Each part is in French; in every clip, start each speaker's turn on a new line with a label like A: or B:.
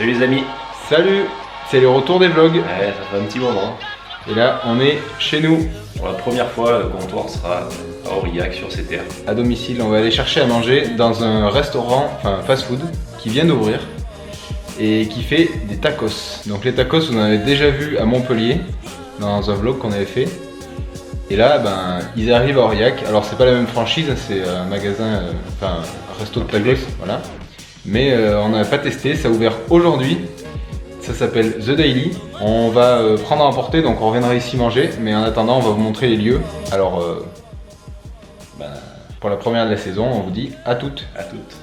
A: Salut les amis.
B: Salut, c'est le retour des vlogs.
A: Ouais, ça fait un petit moment.
B: Et là, on est chez nous.
A: Pour la première fois, le comptoir sera à Aurillac sur ces terres.
B: À domicile, on va aller chercher à manger dans un restaurant, enfin fast-food, qui vient d'ouvrir et qui fait des tacos. Donc les tacos, on en avait déjà vu à Montpellier dans un vlog qu'on avait fait. Et là, ben, ils arrivent à Aurillac. Alors c'est pas la même franchise, c'est un magasin, enfin un resto de tacos, voilà. Mais on n'avait pas testé, ça a ouvert aujourd'hui. Ça s'appelle The Daily. On va prendre à emporter, donc on reviendra ici manger. Mais en attendant, on va vous montrer les lieux. Alors, ben, pour la première de la saison, on vous dit à toutes.
A: À toutes.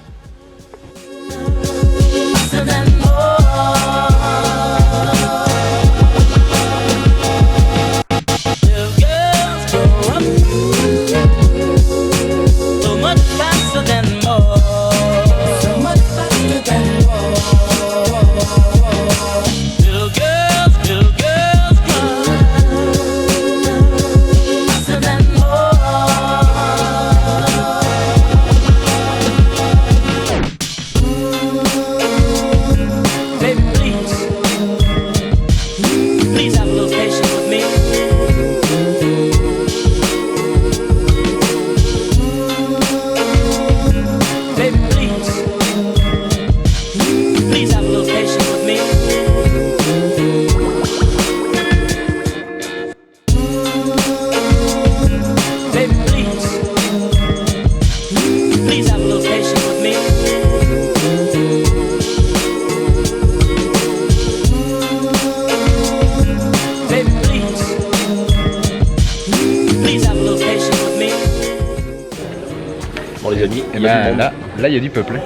A: Bon les amis,
B: et ben là il y a du peuple.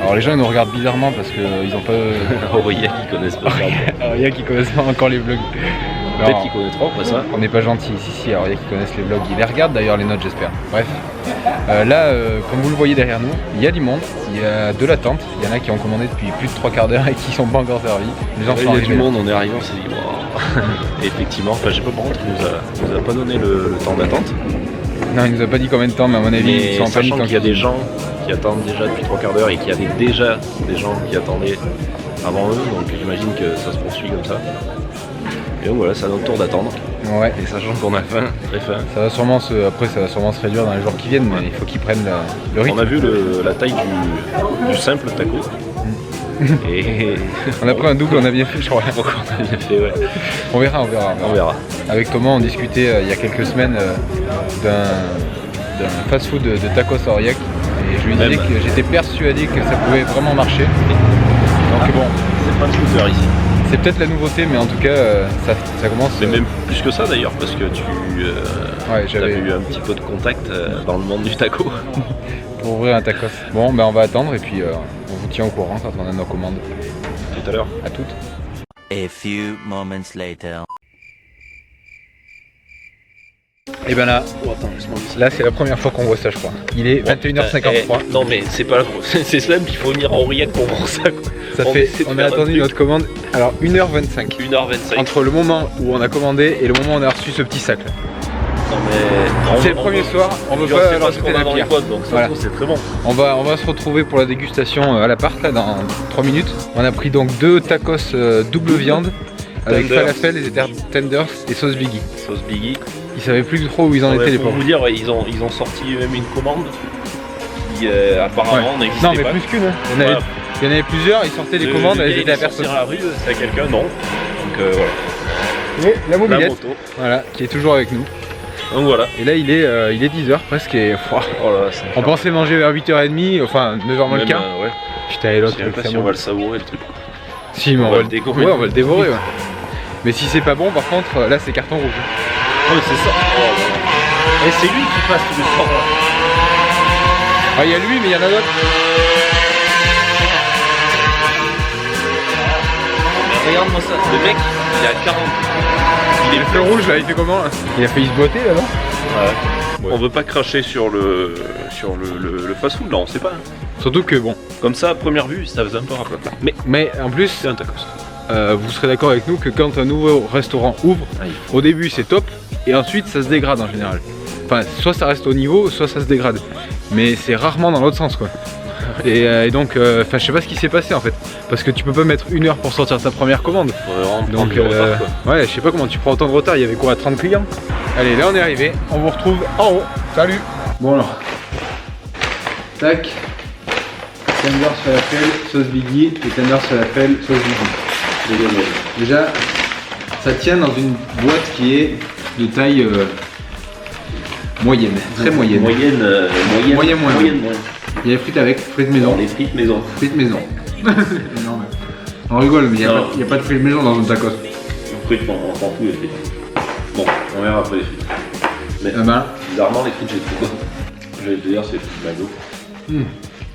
B: Alors les gens ils nous regardent bizarrement parce qu'ils ont pas...
A: Aurillac qui connaissent pas ça.
B: Aurillac qui connaissent pas encore les vlogs.
A: Peut-être qu'ils connaîtront après ça.
B: On n'est pas gentil ici, Aurillac qui connaissent les vlogs. Ils les regardent d'ailleurs les notes j'espère. Bref. Là, comme vous le voyez derrière nous, il y a du monde, il y a de l'attente. Il y en a qui ont commandé depuis plus de 3/4 d'heure et qui sont pas encore servis. Les gens sont
A: il y a
B: arrivés.
A: du monde, on est arrivé, on s'est dit wow. Et effectivement, enfin, je sais pas par contre, il nous a pas donné le temps d'attente.
B: Non, il nous a pas dit combien de temps, mais à mon avis, ils sont en panique.
A: Qu'il y a des gens qui attendent déjà depuis 3/4 d'heure et qu'il y avait déjà des gens qui attendaient avant eux, donc j'imagine que ça se poursuit comme ça. Et donc voilà, c'est à notre tour d'attendre.
B: Ouais.
A: Et sachant qu'on a faim, très faim.
B: Ça va sûrement après ça va sûrement se réduire dans les jours qui viennent, mais il faut qu'ils prennent le rythme.
A: On a vu la taille du simple taco. Et
B: on a pris un double, on a bien fait je crois.
A: On a bien fait, ouais.
B: On verra. Avec Thomas on discutait il y a quelques semaines d'un fast-food de tacos à Aurillac. Et je lui disais que j'étais persuadé que ça pouvait vraiment marcher. Donc bon.
A: C'est pas de scooter ici.
B: C'est peut-être la nouveauté, mais en tout cas, ça commence...
A: Mais même plus que ça d'ailleurs, parce que tu
B: j'avais
A: eu un petit peu de contact dans le monde du taco.
B: Pour ouvrir un tacos. Bon, ben on va attendre et puis on vous tient au courant quand on a nos commandes.
A: Tout à l'heure.
B: À toutes.
C: A few moments later.
B: Et ben là, là c'est la première fois qu'on voit ça je crois. Il est 21h53.
A: Non mais c'est pas c'est simple, il faut venir à Aurillac pour voir ça quoi.
B: On a attendu notre commande, alors 1h25.
A: 1h25.
B: Entre le moment où on a commandé et le moment où on a reçu ce petit sac là.
A: Non mais...
B: C'est le premier soir, on veut pas leur jeter la pierre.
A: Donc voilà. C'est très bon.
B: On va se retrouver pour la dégustation à l'appart là dans 3 minutes. On a pris donc 2 tacos double viande avec falafel, les tenders et sauce Biggie.
A: Sauce Biggie.
B: Ils savaient plus trop où ils en étaient les pauvres.
A: Pour vous dire, ils ont sorti même une commande qui apparemment n'existait pas.
B: Non mais plus qu'une. Il y en avait plusieurs, ils sortaient des commandes, elles étaient à personne.
A: À la rue, c'est à quelqu'un, non. Donc voilà.
B: Et la mobilette,
A: moto.
B: voilà, qui est toujours avec nous.
A: Donc voilà.
B: Et là il est 10h presque et
A: oh là,
B: on pensait manger vers 8h30, enfin 9h moins le quart.
A: Ouais.
B: Putain et l'autre,
A: je sais pas si on va le savourer le truc.
B: Si mais on va le
A: dévorer.
B: Ouais, on va le dévorer. Ouais. Mais si c'est pas bon par contre, là c'est carton rouge.
A: Oh c'est ça. Et c'est lui qui passe tous les soirs là.
B: Ah il y a lui mais il y en a d'autres.
A: Regarde-moi ça, le mec il est à 40.
B: Il est le feu rouge là, il fait comment là? Il a failli se botter là non?
A: Ouais. On veut pas cracher sur le fast food là, on sait pas.
B: Surtout que bon.
A: Comme ça à première vue ça faisait un peu rappeler.
B: Mais en plus
A: c'est un tacos.
B: Vous serez d'accord avec nous que quand un nouveau restaurant ouvre, au début c'est top et ensuite ça se dégrade en général. Enfin soit ça reste au niveau, soit ça se dégrade. Mais c'est rarement dans l'autre sens quoi. Et donc, je sais pas ce qui s'est passé en fait. Parce que tu peux pas mettre 1 heure pour sortir ta première commande. Donc, ouais, je sais pas comment tu prends autant de retard. Il y avait quoi, 30 clients? Allez, là on est arrivé. On vous retrouve en haut. Salut. Bon alors. Tac. Tender falafel, sauce Biggie. Et tender falafel, sauce Biggie. Déjà, ça tient dans une boîte qui est de taille moyenne, très moyenne.
A: Moyenne.
B: Il y a les frites avec, frites maison.
A: Les frites maison.
B: Frites maison. Non, mais... On rigole, mais il n'y a pas de frites maison dans un tacos.
A: Les frites, on s'en fout les frites. Bon, on verra après les frites. Mais bizarrement, les frites, j'ai trop bonnes. J'allais te dire, c'est McDo.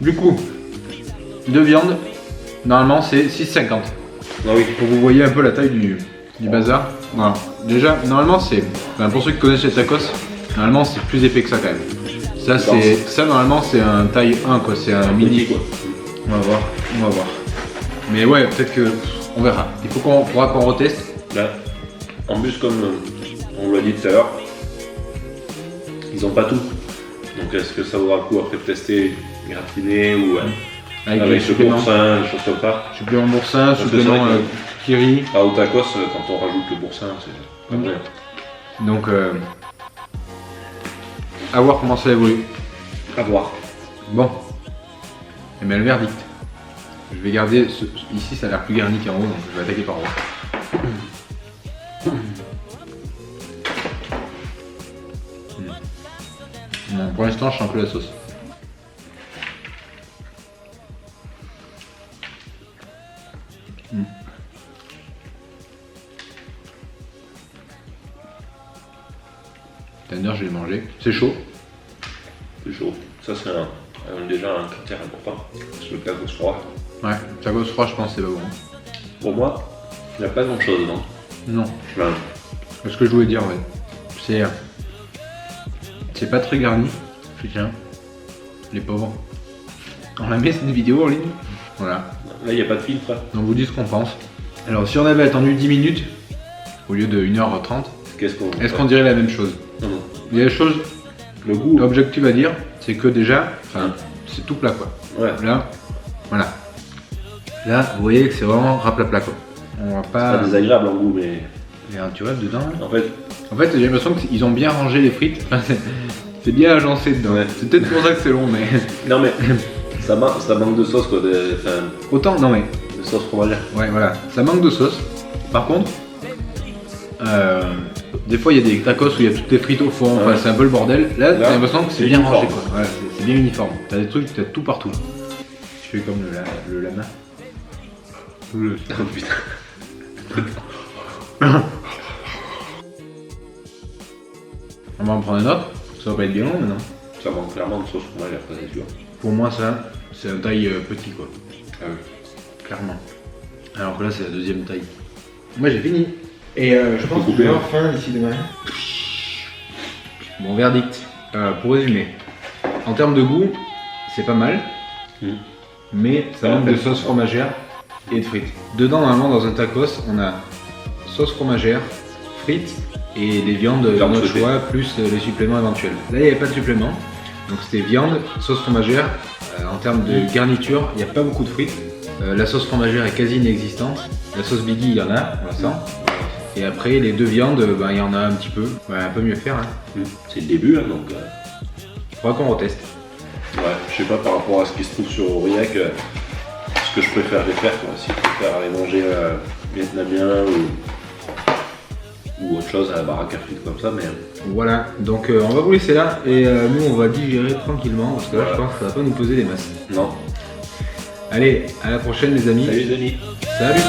B: Du coup, 2 viandes, normalement c'est 6,50.
A: Ah oui.
B: Pour que vous voyez un peu la taille du bazar. Voilà. Déjà, normalement c'est, pour ceux qui connaissent les tacos, normalement c'est plus épais que ça quand même. Ça normalement c'est un taille 1 quoi, c'est un mini quoi. On va voir. Mais ouais, peut-être que on verra. Il faudra qu'on reteste.
A: Là, en plus comme on l'a dit tout à l'heure, ils ont pas tout. Donc est-ce que ça vaudra le coup après de tester gratiné ou avec le boursin, des choses comme ça?
B: Supplément boursin, supplément kiri.
A: Au tacos, quand on rajoute le boursin, c'est pas vrai.
B: Donc, à voir comment ça évolue.
A: À voir.
B: Bon, et bien le verdict. Je vais garder ici, ça a l'air plus garni qu'en haut, donc je vais attaquer par haut. Bon, pour l'instant, je sens un peu la sauce. Tender, je l'ai mangé. C'est chaud.
A: C'est chaud. Ça, c'est déjà un critère important. C'est le tacos froid.
B: Ouais, tacos froid, je pense, c'est pas bon.
A: Pour moi, il n'y a pas grand chose, non?
B: Non.
A: Enfin,
B: c'est ce que je voulais dire, ouais. C'est pas très garni. Putain. Les pauvres. On la met cette vidéo en ligne. Voilà.
A: Là, il n'y a pas de filtre.
B: On vous dit ce qu'on pense. Alors, si on avait attendu 10 minutes, au lieu de 1h30, est-ce qu'on dirait la même chose?
A: Non.
B: Il y a des choses,
A: le goût.
B: l'objectif à dire, c'est que déjà, c'est tout plat quoi.
A: Ouais.
B: Là, voilà. Là, vous voyez que c'est vraiment raplapla quoi. On va pas.
A: C'est pas désagréable en goût, mais.
B: Il y a un turel dedans. Là.
A: En fait,
B: j'ai l'impression qu'ils ont bien rangé les frites. C'est bien agencé dedans. Ouais. C'est peut-être pour ça que c'est long, mais.
A: Non, mais ça manque de sauce quoi.
B: Autant, non mais.
A: De sauce fromagère.
B: Ouais, voilà. Ça manque de sauce. Par contre, des fois il y a des tacos où il y a toutes les frites au fond. Enfin, c'est un peu le bordel. Là, t'as l'impression que c'est bien rangé quoi. Voilà, c'est bien uniforme. T'as des trucs, t'as tout partout. Tu fais comme le lama. Putain. On va en prendre un autre. Ça va pas être bien long maintenant.
A: Ça manque clairement de sauce fromagère, ça c'est sûr.
B: Pour moi, ça, c'est un taille petit quoi. Ah oui. Clairement. Alors que là, c'est la deuxième taille. Moi, j'ai fini. Et je pense que je vais avoir faim d'ici demain. Bon, verdict. Pour résumer, en termes de goût, c'est pas mal. Mais ça manque de sauce fromagère et de frites. Dedans, normalement, dans un tacos, on a sauce fromagère, frites et des viandes de notre choix, plus les suppléments éventuels. Là, il n'y avait pas de supplément. Donc, c'était viande, sauce fromagère. En termes de garniture, il n'y a pas beaucoup de frites. La sauce fromagère est quasi inexistante. La sauce Biggie, il y en a, on la sent. Et après, les deux viandes, il y en a un petit peu. Ouais, un peu mieux faire. Hein.
A: C'est le début, hein, donc.
B: Faudra qu'on reteste.
A: Ouais, je sais pas par rapport à ce qui se trouve sur Aurillac, ce que je préfère les faire. Quoi. Si je préfère aller manger vietnamien ou autre chose à la baraque à frites comme ça, mais.
B: Voilà, donc on va vous laisser là et nous on va digérer tranquillement parce que là je pense que ça va pas nous poser des masses.
A: Non.
B: Allez, à la prochaine les amis.
A: Salut les amis.
B: Salut.